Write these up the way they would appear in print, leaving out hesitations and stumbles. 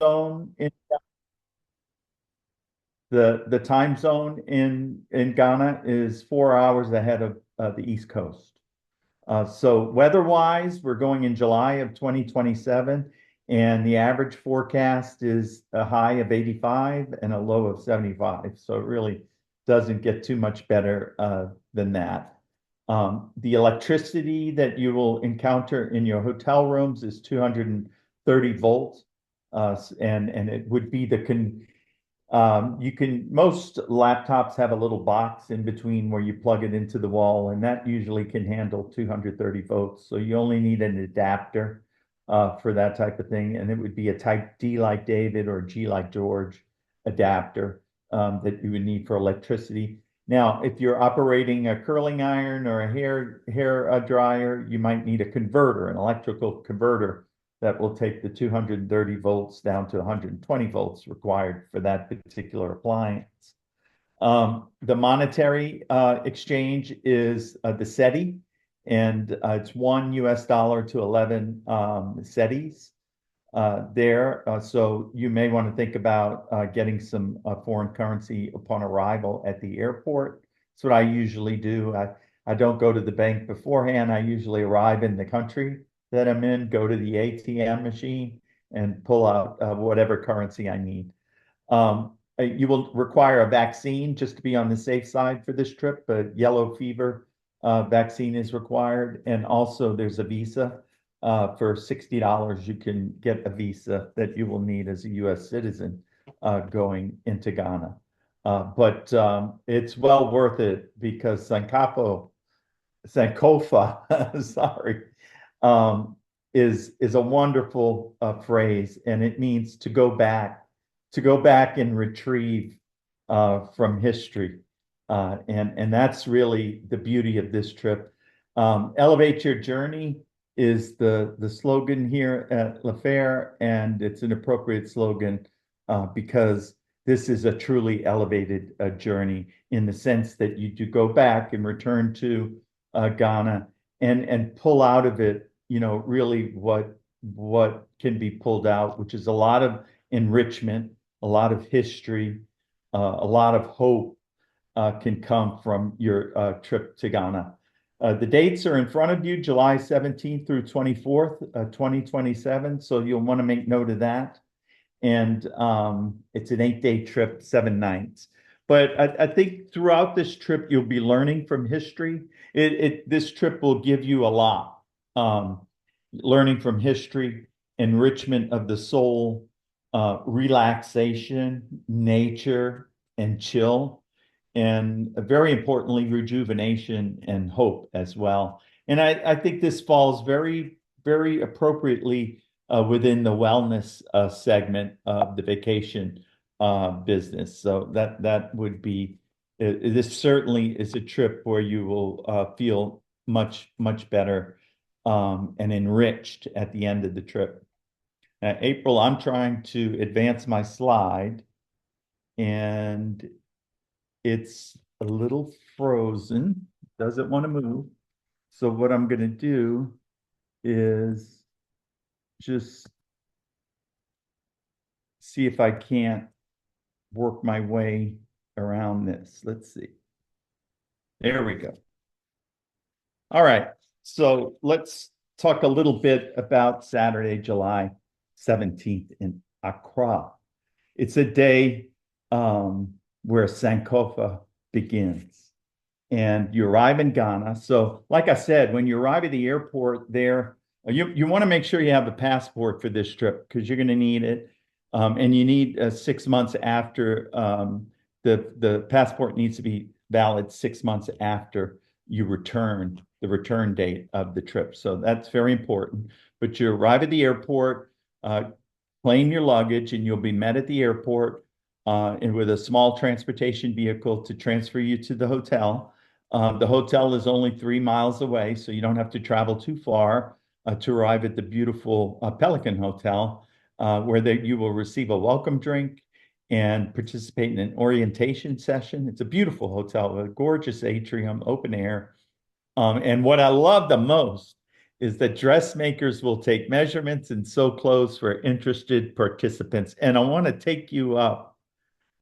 zone in the time zone in Ghana is 4 hours ahead of the East Coast. So weather-wise, we're going in July of 2027, and the average forecast is a high of 85 and a low of 75. So it really doesn't get too much better than that. The electricity that you will encounter in your hotel rooms is 230 volts, and it would be most laptops have a little box in between where you plug it into the wall, and that usually can handle 230 volts. So you only need an adapter for that type of thing. And it would be a type D like David or G like George adapter that you would need for electricity. Now, if you're operating a curling iron or a hair dryer, you might need a converter, an electrical converter that will take the 230 volts down to 120 volts required for that particular appliance. The monetary exchange is the SETI, and it's $1 to 11 SETIs there. So you may want to think about getting some foreign currency upon arrival at the airport. That's what I usually do. I don't go to the bank beforehand. I usually arrive in the country that I'm in, go to the ATM machine and pull out whatever currency I need. You will require a vaccine just to be on the safe side for this trip. A yellow fever vaccine is required. And also there's a visa. For $60, you can get a visa that you will need as a US citizen going into Ghana. But it's well worth it because Sankofa, sorry, is a wonderful phrase, and it means to go back and retrieve from history, and that's really the beauty of this trip. Elevate your journey is the slogan here at La Fair, and it's an appropriate slogan because this is a truly elevated journey in the sense that you do go back and return to Ghana and pull out of it, really what can be pulled out, which is a lot of enrichment, a lot of history, a lot of hope can come from your trip to Ghana. The dates are in front of you, July 17th through 24th, 2027. So you'll want to make note of that. And it's an 8-day trip, 7 nights. But I think throughout this trip, you'll be learning from history. This trip will give you a lot. Learning from history, enrichment of the soul, relaxation, nature, and chill. And very importantly, rejuvenation and hope as well. And I think this falls very, very appropriately within the wellness segment of the vacation business. So that would be, this certainly is a trip where you will feel much, much better and enriched at the end of the trip. April, I'm trying to advance my slide, and it's a little frozen, doesn't want to move. So what I'm going to do is just see if I can't work my way around this. Let's see. There we go. All right. So let's talk a little bit about Saturday, July 17th in Accra. It's a day where Sankofa begins. And you arrive in Ghana. So like I said, when you arrive at the airport there, you want to make sure you have a passport for this trip because you're going to need it. And you need 6 months after the passport needs to be valid 6 months after you return, the return date of the trip. So that's very important. But you arrive at the airport, claim your luggage, and you'll be met at the airport and with a small transportation vehicle to transfer you to the hotel. The hotel is only 3 miles away, so you don't have to travel too far to arrive at the beautiful Pelican Hotel, where you will receive a welcome drink and participate in an orientation session. It's a beautiful hotel, a gorgeous atrium, open air. And what I love the most is that dressmakers will take measurements and sew clothes for interested participants. And I want to take you up.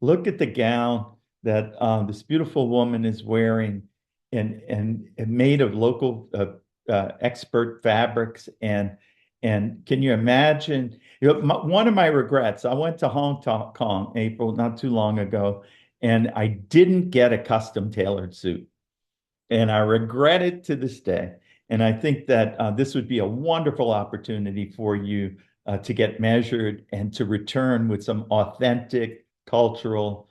Look at the gown that this beautiful woman is wearing, and made of local expert fabrics. And can you imagine? You know, one of my regrets, I went to Hong Kong, April, not too long ago, and I didn't get a custom tailored suit. And I regret it to this day. And I think that this would be a wonderful opportunity for you to get measured and to return with some authentic, cultural,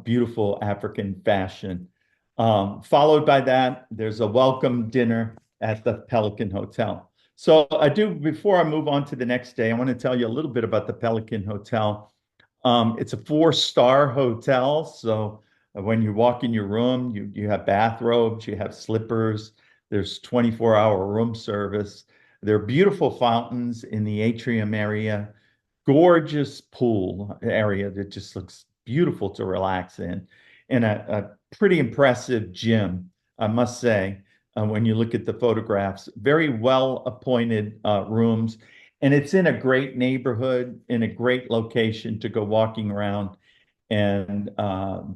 beautiful African fashion. Followed by that, there's a welcome dinner at the Pelican Hotel. So before I move on to the next day, I want to tell you a little bit about the Pelican Hotel. It's a four-star hotel, so when you walk in your room, you have bathrobes, you have slippers, there's 24-hour room service. There are beautiful fountains in the atrium area, gorgeous pool area that just looks beautiful to relax in, and a pretty impressive gym, I must say, when you look at the photographs. Very well appointed rooms, and it's in a great neighborhood, in a great location to go walking around and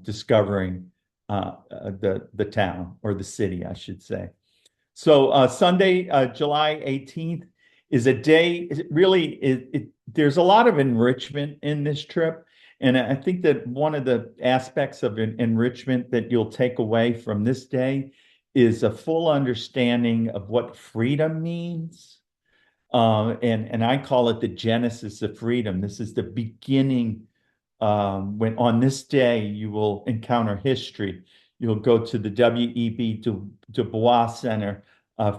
discovering the town, or the city, I should say. So Sunday, July 18th is a day, there's a lot of enrichment in this trip. And I think that one of the aspects of enrichment that you'll take away from this day is a full understanding of what freedom means. And I call it the genesis of freedom. This is the beginning. When on this day you will encounter history. You'll go to the W.E.B. Du Bois Center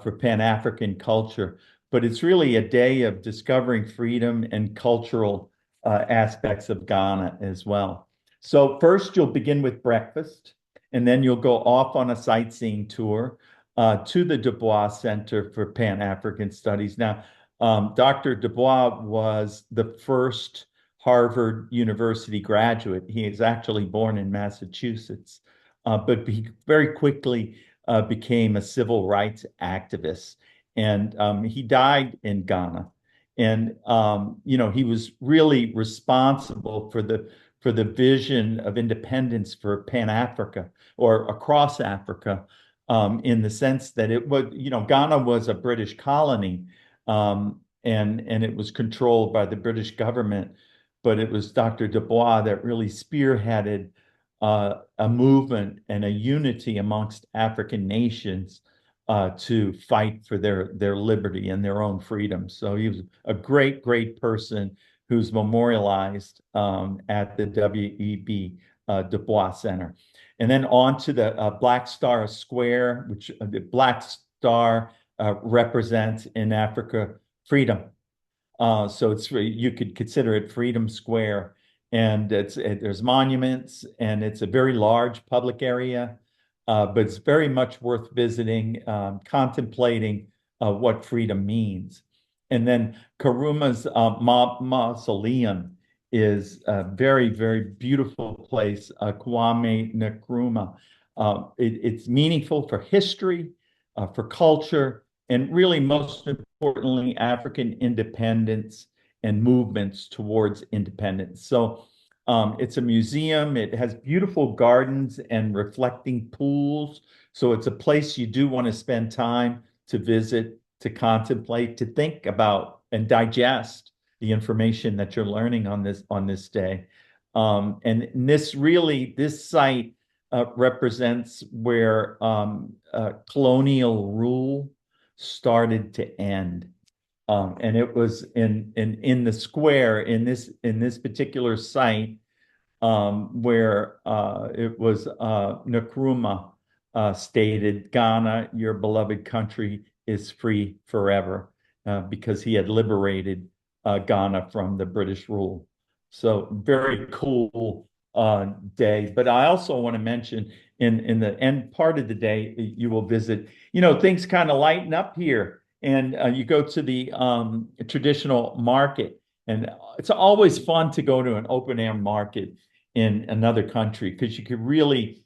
for Pan-African culture. But it's really a day of discovering freedom and cultural aspects of Ghana as well. So first you'll begin with breakfast, and then you'll go off on a sightseeing tour to the Du Bois Center for Pan-African Studies. Now, Dr. Du Bois was the first Harvard University graduate. He is actually born in Massachusetts, but he very quickly became a civil rights activist. And he died in Ghana. And he was really responsible for the vision of independence for Pan-Africa, or across Africa, in the sense that Ghana was a British colony, and it was controlled by the British government. But it was Dr. Du Bois that really spearheaded a movement and a unity amongst African nations to fight for their liberty and their own freedom. So he was a great, great person who's memorialized at the W.E.B. Du Bois Center. And then on to the Black Star Square, which the Black Star represents in Africa freedom. So you could consider it Freedom Square, and there's monuments, and it's a very large public area, but it's very much worth visiting, contemplating what freedom means. And then Nkrumah's mausoleum is a very, very beautiful place, Kwame Nkrumah. It's meaningful for history, for culture, and really, most importantly, African independence and movements towards independence. So it's a museum. It has beautiful gardens and reflecting pools. So it's a place you do want to spend time to visit, to contemplate, to think about and digest the information that you're learning on this day. And this site represents where colonial rule started to end. And it was in the square in this particular site, where it was Nkrumah stated, "Ghana, your beloved country, is free forever," because he had liberated Ghana from the British rule. So very cool day. But I also want to mention in the end part of the day, you will visit, things kind of lighten up here, and you go to the traditional market. And it's always fun to go to an open air market in another country, because you could really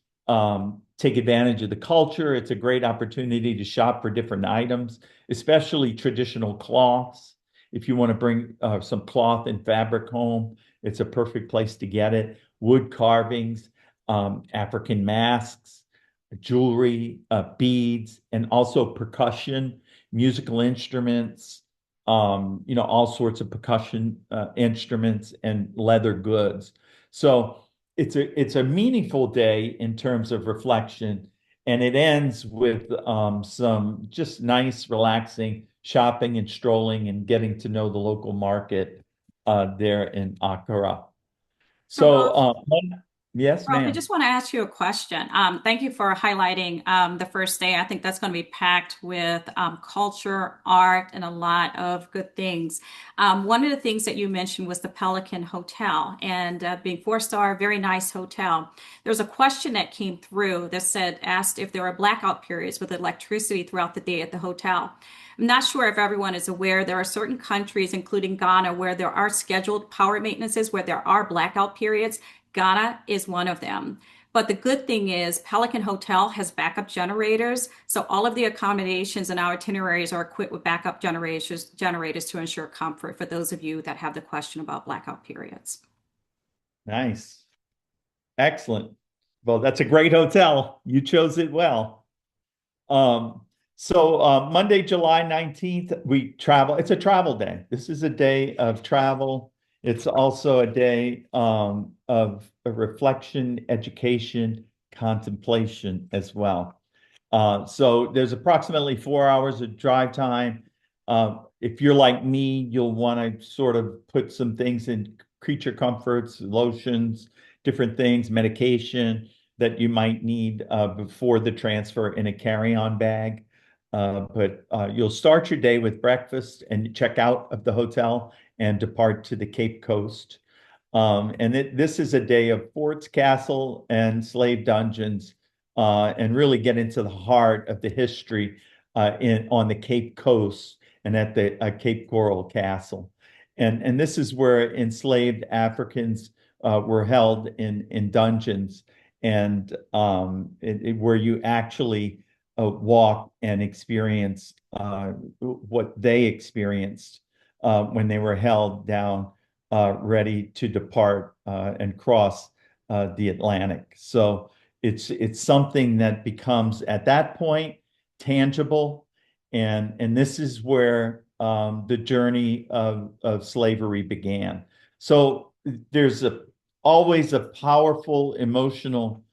take advantage of the culture. It's a great opportunity to shop for different items, especially traditional cloths. If you want to bring some cloth and fabric home, it's a perfect place to get it. Wood carvings, African masks, jewelry, beads, and also percussion, musical instruments, all sorts of percussion instruments and leather goods. So it's a meaningful day in terms of reflection, and it ends with some just nice, relaxing shopping and strolling and getting to know the local market there in Accra. So, So, Rolf, yes, Rolf, I ma'am. just want to ask you a question. Thank you for highlighting the first day. I think that's going to be packed with culture, art, and a lot of good things. One of the things that you mentioned was the Pelican Hotel, and being four-star, very nice hotel. There's a question that came through that asked if there are blackout periods with electricity throughout the day at the hotel. I'm not sure if everyone is aware there are certain countries, including Ghana, where there are scheduled power maintenances, where there are blackout periods. Ghana is one of them. But the good thing is Pelican Hotel has backup generators. So all of the accommodations and our itineraries are equipped with backup generators to ensure comfort for those of you that have the question about blackout periods. Nice. Excellent. Well, that's a great hotel. You chose it well. Um, Monday, July 19th, we travel. It's a travel day. This is a day of travel. It's also a day of a reflection, education, contemplation as well. So there's approximately 4 hours of drive time. If you're like me, you'll want to sort of put some things in creature comforts, lotions, different things, medication that you might need before the transfer in a carry-on bag. But you'll start your day with breakfast and check out of the hotel and depart to the Cape Coast. This is a day of forts, castle, and slave dungeons, and really get into the heart of the history on the Cape Coast and at the Cape Coral Castle. And this is where enslaved Africans were held in dungeons and where you actually walk and experience what they experienced when they were held down, ready to depart and cross the Atlantic. So it's something that becomes at that point tangible, and this is where the journey of slavery began. So there's always a powerful emotional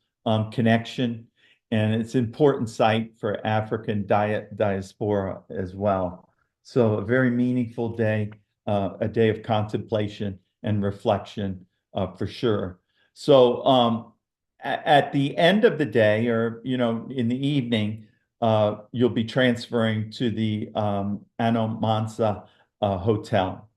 connection, and it's an important site for African diaspora as well. So a very meaningful day, a day of contemplation and reflection for sure. So at the end of the day, or in the evening, you'll be transferring to the Anomansa hotel.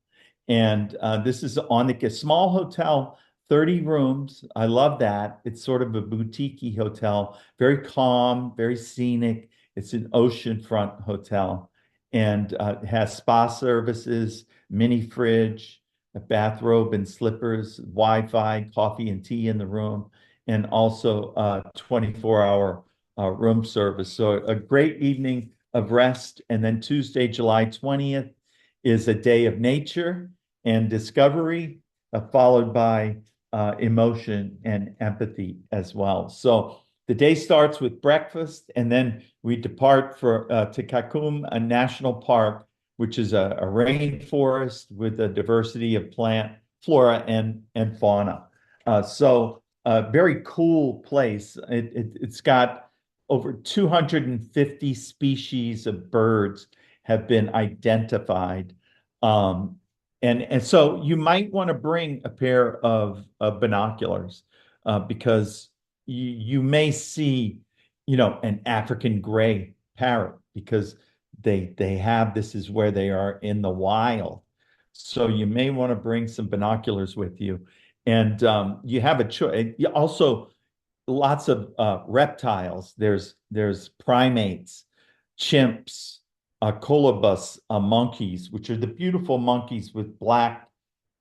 And this is on a small hotel, 30 rooms. I love that. It's sort of a boutique hotel, very calm, very scenic. It's an oceanfront hotel and it has spa services, mini fridge, a bathrobe and slippers, Wi-Fi, coffee and tea in the room, and also 24-hour room service. So a great evening of rest. And then Tuesday, July 20th is a day of nature and discovery, followed by emotion and empathy as well. So the day starts with breakfast, and then we depart to Kakum, a national park, which is a rainforest with a diversity of plant, flora, and fauna. So a very cool place. It's got over 250 species of birds have been identified. And so you might want to bring a pair of binoculars because you may see, an African gray parrot because they have this is where they are in the wild. So you may want to bring some binoculars with you. And you have a choice. Also, lots of reptiles. There's primates, chimps, colobus monkeys, which are the beautiful monkeys with black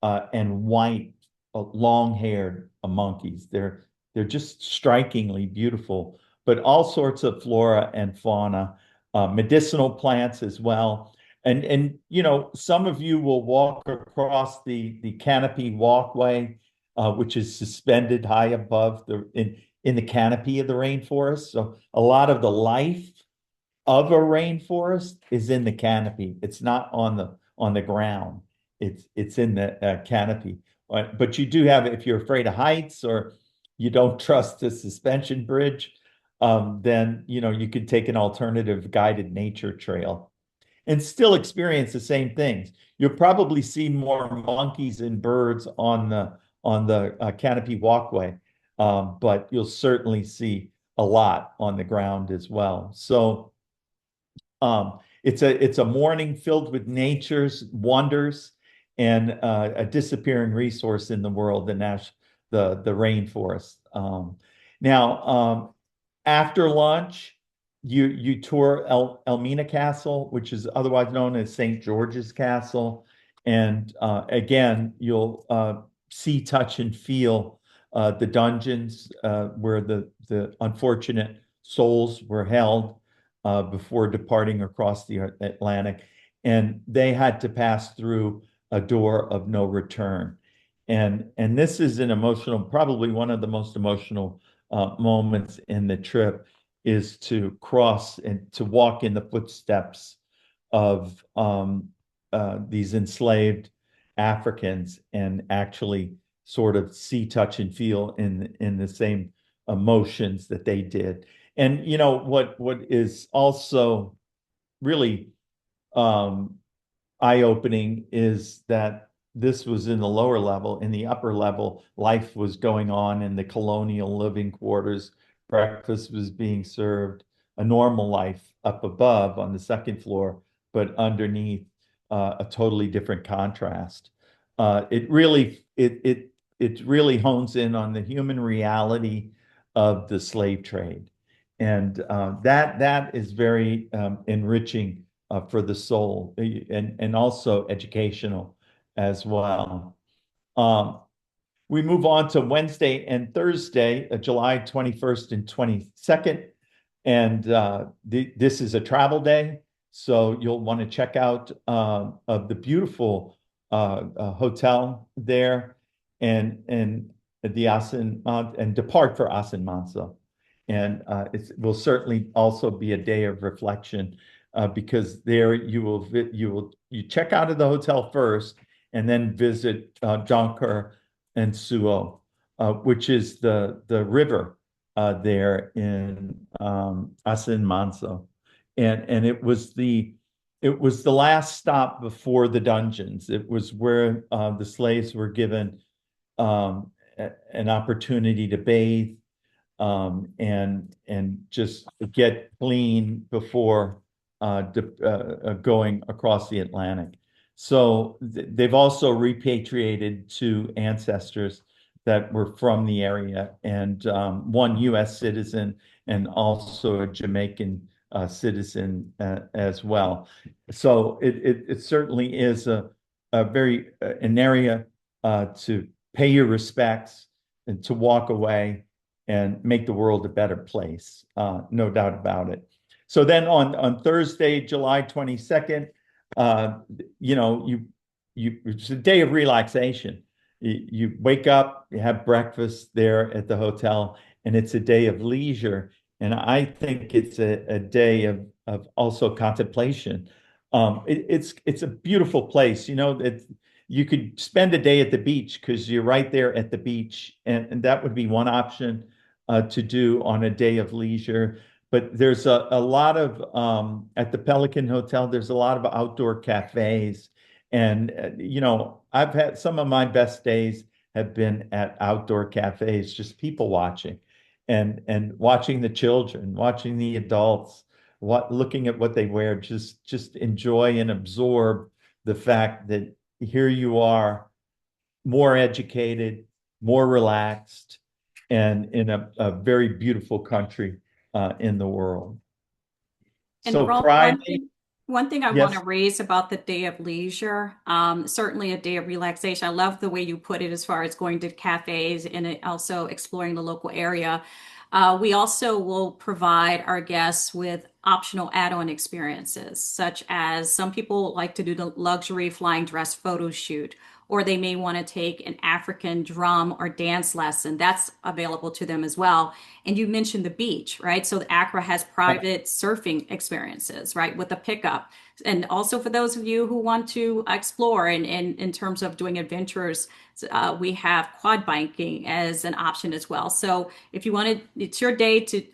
and white, long-haired monkeys. They're just strikingly beautiful but all sorts of flora and fauna, medicinal plants as well. And some of you will walk across the canopy walkway, which is suspended high above in the canopy of the rainforest. So a lot of the life of a rainforest is in the canopy. It's not on the ground. It's in the canopy. But you do have, if you're afraid of heights or you don't trust the suspension bridge, then you could take an alternative guided nature trail and still experience the same things. You'll probably see more monkeys and birds on the canopy walkway, but you'll certainly see a lot on the ground as well. So it's a morning filled with nature's wonders and a disappearing resource in the world, the rainforest. Now, after lunch, you tour Elmina Castle, which is otherwise known as St. George's Castle, and again, you'll see, touch, and feel the dungeons where the unfortunate souls were held before departing across the Atlantic, and they had to pass through a door of no return. And this is an emotional, probably one of the most emotional moments in the trip, is to cross and to walk in the footsteps of these enslaved Africans and actually sort of see, touch, and feel in the same emotions that they did. And what is also really eye-opening is that this was in the lower level. In the upper level, life was going on in the colonial living quarters. Breakfast was being served, a normal life up above on the second floor, but underneath a totally different contrast. It really hones in on the human reality of the slave trade. And that is very enriching for the soul, and also educational as well. We move on to Wednesday and Thursday, July 21st and 22nd. And this is a travel day. So you'll want to check out of the beautiful hotel there and the and depart for Anomansa. And it will certainly also be a day of reflection because there you check out of the hotel first and then visit Jonker and Suo, which is the river there in Anomansa. And it was the last stop before the dungeons. It was where the slaves were given an opportunity to bathe and just get clean before going across the Atlantic. So they've also repatriated 2 ancestors that were from the area, and one U.S. citizen and also a Jamaican citizen as well. So it certainly is a very an area to pay your respects and to walk away and make the world a better place, no doubt about it. So then on Thursday, July 22nd, it's a day of relaxation. You wake up, you have breakfast there at the hotel, and it's a day of leisure. And I think it's a day of also contemplation. It's a beautiful place. You could spend a day at the beach because you're right there at the beach, and that would be one option to do on a day of leisure. But there's a lot of at the Pelican Hotel, there's a lot of outdoor cafes. And I've had some of my best days have been at outdoor cafes, just people watching and watching the children, watching the adults, looking at what they wear, just enjoy and absorb the fact that here you are, more educated, more relaxed, and in a very beautiful country in the world. And So Rome, Friday, one thing I want to yes, raise about the day of leisure, certainly a day of relaxation. I love the way you put it as far as going to cafes and also exploring the local area. We also will provide our guests with optional add-on experiences, such as some people like to do the luxury flying dress photo shoot, or they may want to take an African drum or dance lesson. That's available to them as well. And you mentioned the beach, right? So Accra has private surfing experiences, right, with a pickup. And also for those of you who want to explore and in terms of doing adventures, we have quad biking as an option as well. So if you wanted, it's your day to,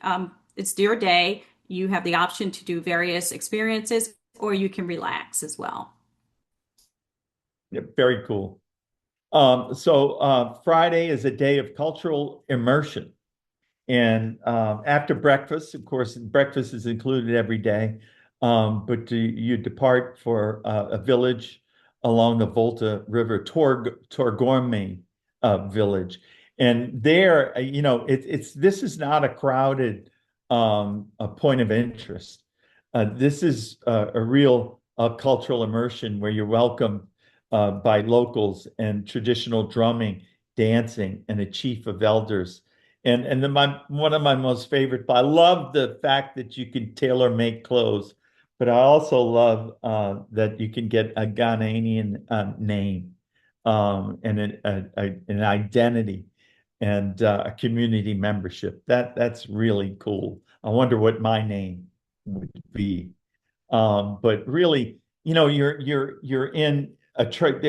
it's your day. You have the option to do various experiences, or you can relax as well. Yeah, very cool. Friday is a day of cultural immersion. And after breakfast, of course, breakfast is included every day. You depart for a village along the Volta River, Torgorme village. And there, it's this is not a crowded a point of interest. This is a real cultural immersion where you're welcomed by locals and traditional drumming, dancing, and a chief of elders. And then one of my most favorite, I love the fact that you can tailor make clothes, but I also love that you can get a Ghanaian name and an identity and a community membership. That's really cool. I wonder what my name would be. But really, you're in a tribe.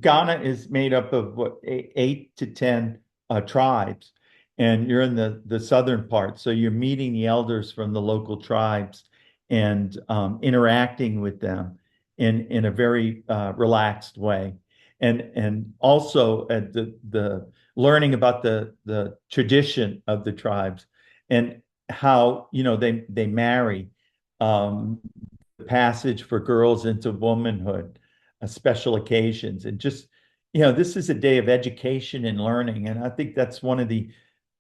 Ghana is made up of what 8 to 10 tribes, and you're in the southern part. So you're meeting the elders from the local tribes and interacting with them in a very relaxed way, and also at the learning about the tradition of the tribes and how they marry. Passage for girls into womanhood, special occasions, and just, this is a day of education and learning. And I think that's one of the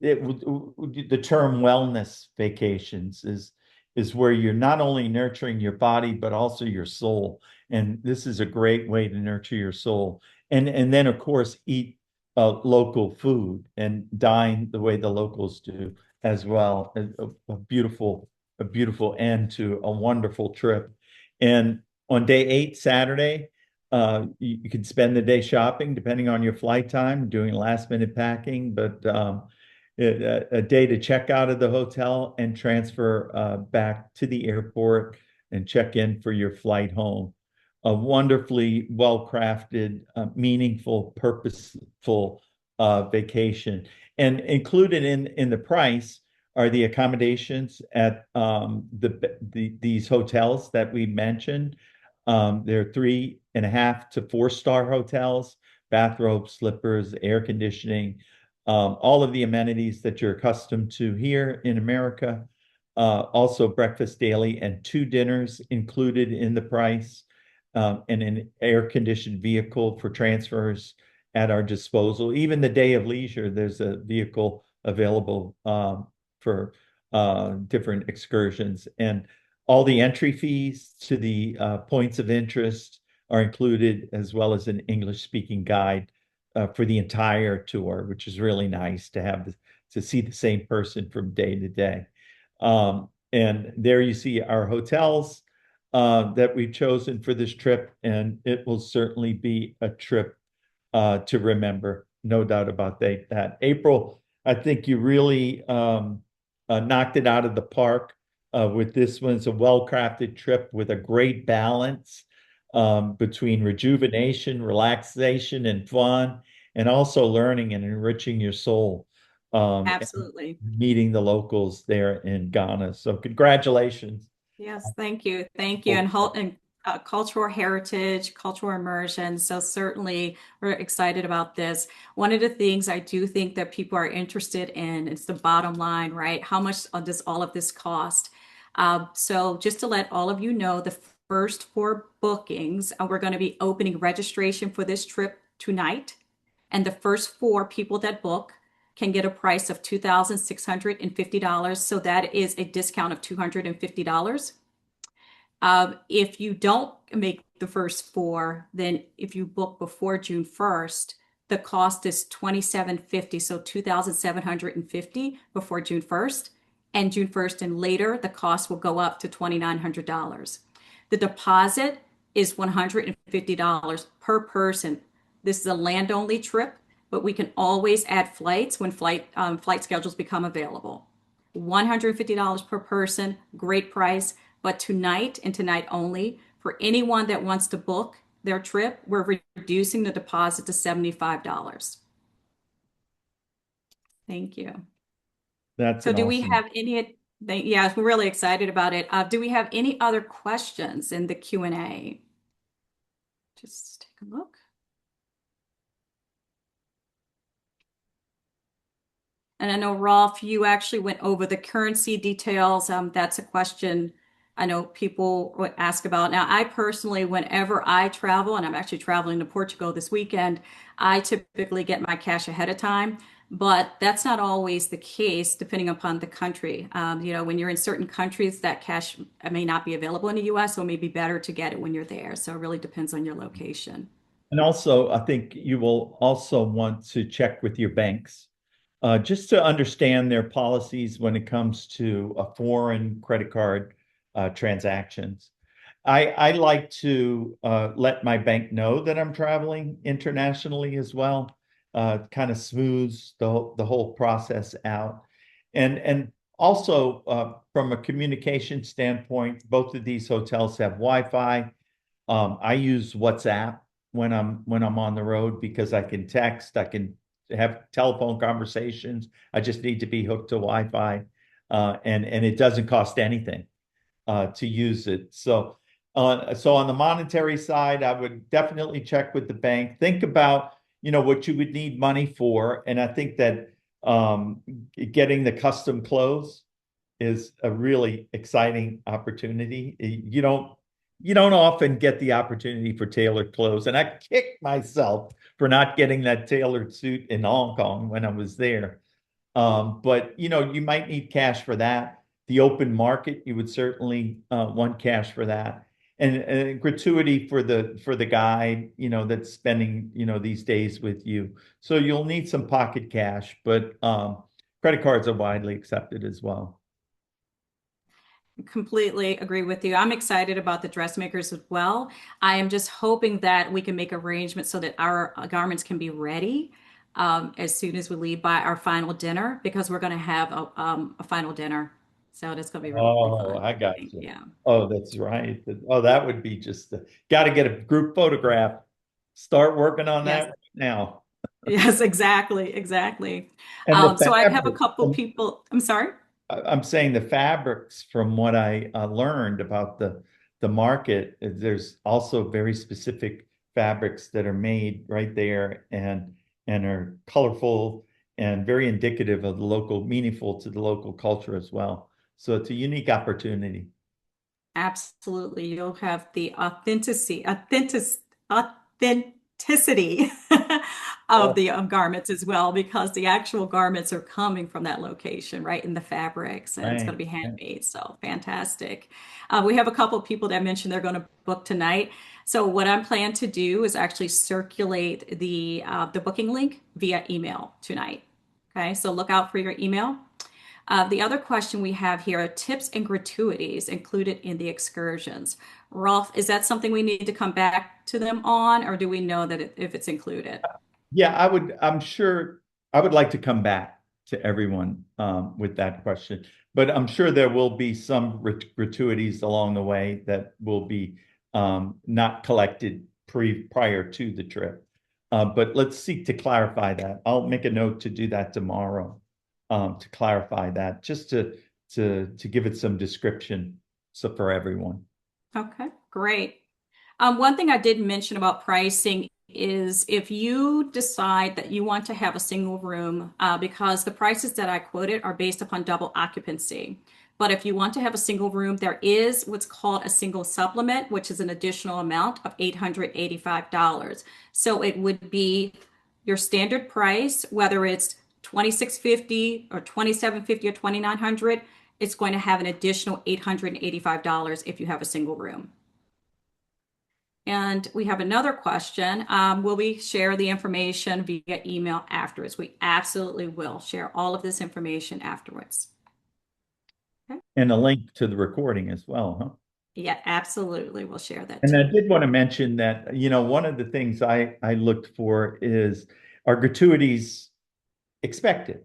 term wellness vacations is where you're not only nurturing your body, but also your soul. And this is a great way to nurture your soul. And then, of course, eat local food and dine the way the locals do as well. A beautiful end to a wonderful trip. And on day 8, Saturday, you can spend the day shopping, depending on your flight time, doing last minute packing, but a day to check out of the hotel and transfer back to the airport and check in for your flight home. A wonderfully well-crafted, meaningful, purposeful vacation. And included in the price are the accommodations at these hotels that we mentioned. They're 3.5 to 4-star hotels, bathrobes, slippers, air conditioning, all of the amenities that you're accustomed to here in America. Also breakfast daily and 2 dinners included in the price, and an air-conditioned vehicle for transfers at our disposal. Even the day of leisure, there's a vehicle available for different excursions. And all the entry fees to the points of interest are included, as well as an English-speaking guide for the entire tour, which is really nice to have to see the same person from day to day. And there you see our hotels that we've chosen for this trip, and it will certainly be a trip to remember, no doubt about that. April, I think you really knocked it out of the park with this one. It's a well-crafted trip with a great balance between rejuvenation, relaxation, and fun, and also learning and enriching your soul. And Absolutely. meeting the locals there in Ghana. So congratulations. Yes, thank you. Thank you. And cultural heritage, cultural immersion. So certainly we're excited about this. One of the things I do think that people are interested in is the bottom line, right? How much does all of this cost? So just to let all of you know, the first 4 bookings, we're going to be opening registration for this trip tonight. And the first 4 people that book can get a price of $2,650. So that is a discount of $250. If you don't make the first 4, then if you book before June 1st, the cost is $2,750, so $2,750 before June 1st, and June 1st and later, the cost will go up to $2,900. The deposit is $150 per person. This is a land-only trip, but we can always add flights when flight schedules become available. $150 per person, great price, but tonight and tonight only, for anyone that wants to book their trip, we're reducing the deposit to $75. Thank you. That's So an do we awesome. have any, yeah, we're really excited about it. Do we have any other questions in the Q&A? Just take a look. And I know, Rolf, you actually went over the currency details. That's a question I know people would ask about. Now, I personally, whenever I travel, and I'm actually traveling to Portugal this weekend, I typically get my cash ahead of time. But that's not always the case, depending upon the country. When you're in certain countries, that cash may not be available in the US, so it may be better to get it when you're there. So it really depends on your location. And also, I think you will also want to check with your banks just to understand their policies when it comes to foreign credit card transactions. I like to let my bank know that I'm traveling internationally as well, kind of smooths the whole process out. And also from a communication standpoint, both of these hotels have Wi-Fi. I use WhatsApp when I'm on the road because I can text, I can have telephone conversations. I just need to be hooked to Wi-Fi, and it doesn't cost anything to use it. So on the monetary side, I would definitely check with the bank. Think about, what you would need money for, and I think that getting the custom clothes is a really exciting opportunity. You don't often get the opportunity for tailored clothes, and I kick myself for not getting that tailored suit in Hong Kong when I was there. But you might need cash for that. The open market, you would certainly want cash for that. And gratuity for the guide, that's spending, these days with you. So you'll need some pocket cash, but credit cards are widely accepted as well. Completely agree with you. I'm excited about the dressmakers as well. I am just hoping that we can make arrangements so that our garments can be ready as soon as we leave by our final dinner, because we're going to have a final dinner. So that's going to be really Oh, fun. I I got think. you. Yeah. Oh, that's right. Oh, that would be got to get a group photograph. Start working on that Yes. right now. Yes, exactly. Exactly. And the So I have a fabric, couple people. I'm sorry. I'm saying the fabrics, from what I learned about the market, there's also very specific fabrics that are made right there and are colorful and very indicative of the local, meaningful to the local culture as well. So it's a unique opportunity. Absolutely. You'll have the authenticity of Oh, the garments as well, because the actual garments are coming from that location, right? In the fabrics, and it's going right. to be Right. handmade. So fantastic. We have a couple of people that mentioned they're going to book tonight. So what I'm planning to do is actually circulate the booking link via email tonight. Okay, so look out for your email. The other question we have here are tips and gratuities included in the excursions. Rolf, is that something we need to come back to them on, or do we know that if it's included? Yeah, I'm sure I would like to come back to everyone with that question, but I'm sure there will be some gratuities along the way that will be not collected prior to the trip. But let's seek to clarify that. I'll make a note to do that tomorrow, to clarify that, just to give it some description so for everyone. Okay, great. One thing I did mention about pricing is if you decide that you want to have a single room, because the prices that I quoted are based upon double occupancy. But if you want to have a single room, there is what's called a single supplement, which is an additional amount of $885. So it would be your standard price, whether it's 2650 or 2750 or 2900, it's going to have an additional $885 if you have a single room. And we have another question. Will we share the information via email afterwards? We absolutely will share all of this information afterwards. Okay. And a link to the recording as well, huh? Yeah, absolutely. We'll share that And I too. did want to mention that, one of the things I looked for is, are gratuities expected,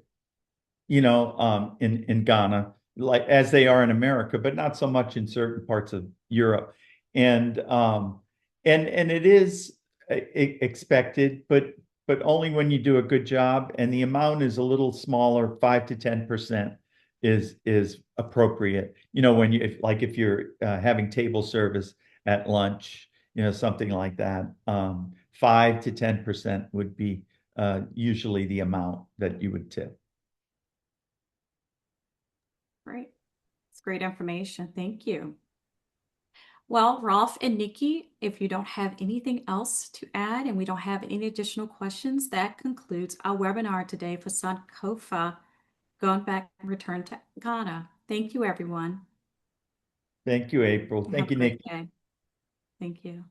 in Ghana, like as they are in America, but not so much in certain parts of Europe. And it is expected, but only when you do a good job, and the amount is a little smaller, 5 to 10% is appropriate. When if you're having table service at lunch, something like that. 5 to 10% would be usually the amount that you would tip. Great. It's great information. Thank you. Well, Rolf and Nikki, if you don't have anything else to add and we don't have any additional questions, that concludes our webinar today for Sankofa, going back and return to Ghana. Thank you, everyone. Thank you, April. Have Thank a you, great Nick. day. Thank you.